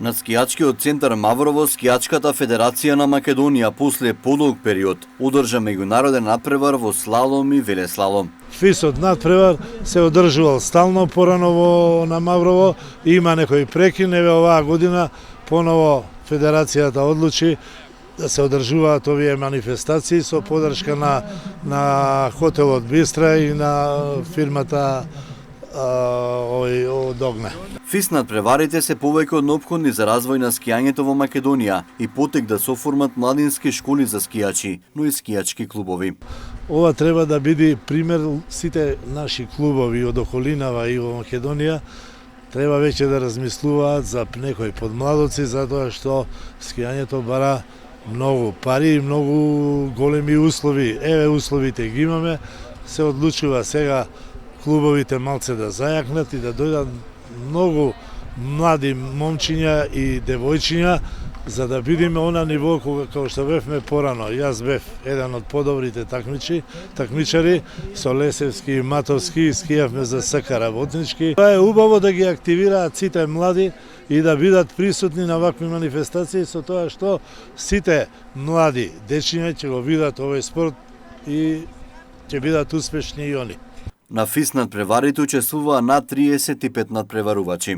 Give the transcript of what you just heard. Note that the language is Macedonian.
На скијачкиот центар Маврово, Скијачката федерација на Македонија после подолг период одржа меѓународен надпревар во слалом и велеслалом. ФИСот надпревар се одржувал стално порано на Маврово, има некои прекин, еве оваа година поново федерацијата одлучи да се одржуваат овие манифестации со подршка на хотелот Бистра и на фирмата од Огне. ФИС надпреварите се повеќе од неопходни за развој на скијањето во Македонија и потек да соформат младински школи за скијачи, но и скијачки клубови. Ова треба да биде пример. Сите наши клубови од околинава и во Македонија треба веќе да размислуваат за некои подмладоци, затоа што скијањето бара многу пари и многу големи услови. Еве условите ги имаме, се одлучува сега клубовите малце да зајакнат и да дојдат многу млади момчиња и девојчиња, за да бидеме она ниво како што бевме порано. Јас бев еден од подобрите такмичари со Лесевски и Матовски, скијавме за СК работнички. Тоа е убаво да ги активираат сите млади и да бидат присутни на вакви манифестации, со тоа што сите млади дечиња ќе го видат овој спорт и ќе бидат успешни и они. На ФИС надпреварите учествуваа над 35 надпреварувачи.